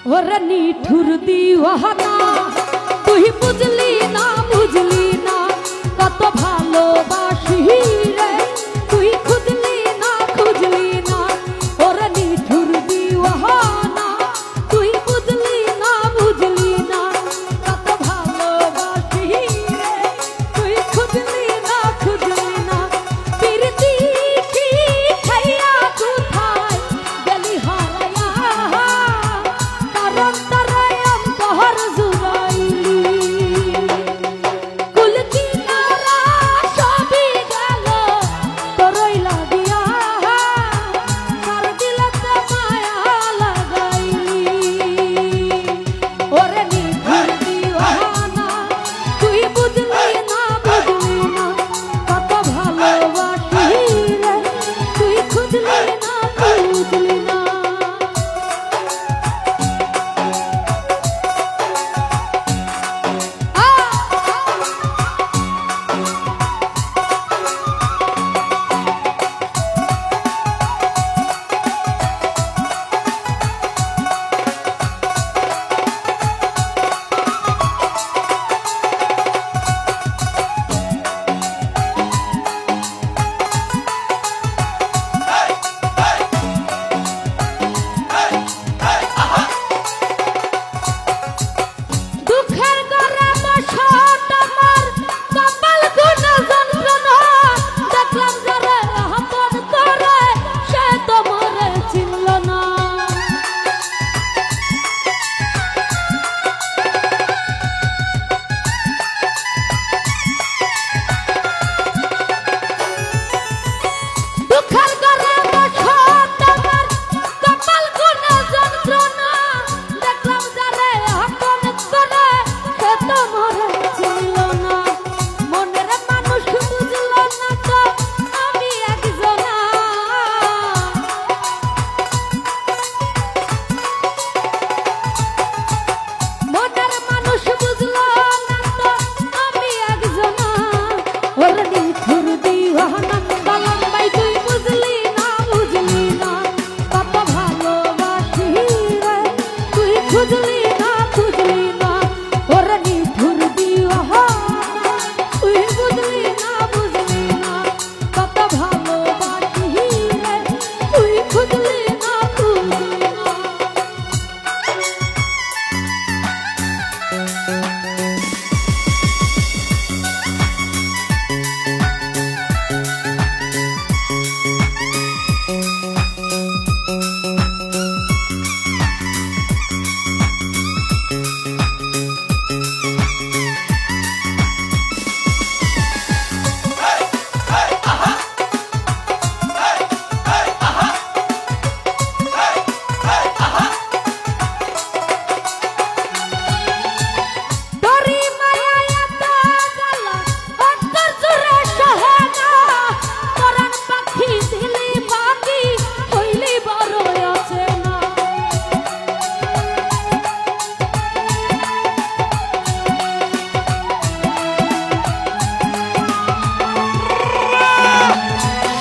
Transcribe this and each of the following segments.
ওরে নিঠুর দিওয়ানা তুই বুঝলি না কত ভালোবাসি রে তুই খুঁজলি না ওরে নিঠুর দিওয়ানা তুই বুঝলি না কত ভালোবাসি রে তুই খুঁজলি না প্রীতি কি খাইয়া কোথায় গেলি হারায়া কারণ তারাই অন্তর জুড়াইলি কুল কিনারা সবই গেল তোরই লাগিয়া কার দিলতে মায়া লাগাইলি ওরে নিঠুর দিওয়ানা তুই বুঝলি না কত ভালোবাসি রে তুই খুঁজলি না দুঃখের ঘরে বসত আমার কপাল গুণ যন্ত্রণা দেখলাম যারে আপন করে সে তো মরে চিনল না দুঃখের ঘরে বসত আমার কপাল গুণ যন্ত্রণা দেখলাম যারে আপন করে সে তো মরে চিনল না মনের মানুষ বুঝল না তো আমি একজনা মনের মানুষ বুঝল না তো আমি একজনা ওরে নিঠুর দিওয়ানা বালাম ভাই তুই বুঝলি না কত ভালোবাসি রে তুই খুঁজলি না ওরে নিঠুর দিওয়ানা তুই বুঝলি না কত ভালোবাসি রে তুই খুঁজলি না তোরি মায়া এত জ্বালা অন্তর জুড়ে সহে না পরাণ পাখি দিলি পাখি হইলি বড় অচেনা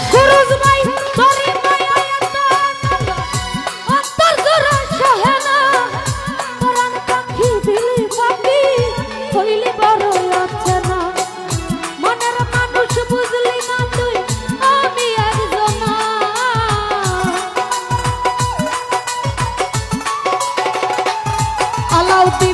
সুরজ ভাই তোরি মায়া এত জ্বালা অন্তর জুড়ে সহে না পরাণ পাখি দিলি পাখি হইলি বড় অচেনা মনের মানুষ বুঝলি না তুই আমি একজনা আলাউদ্দি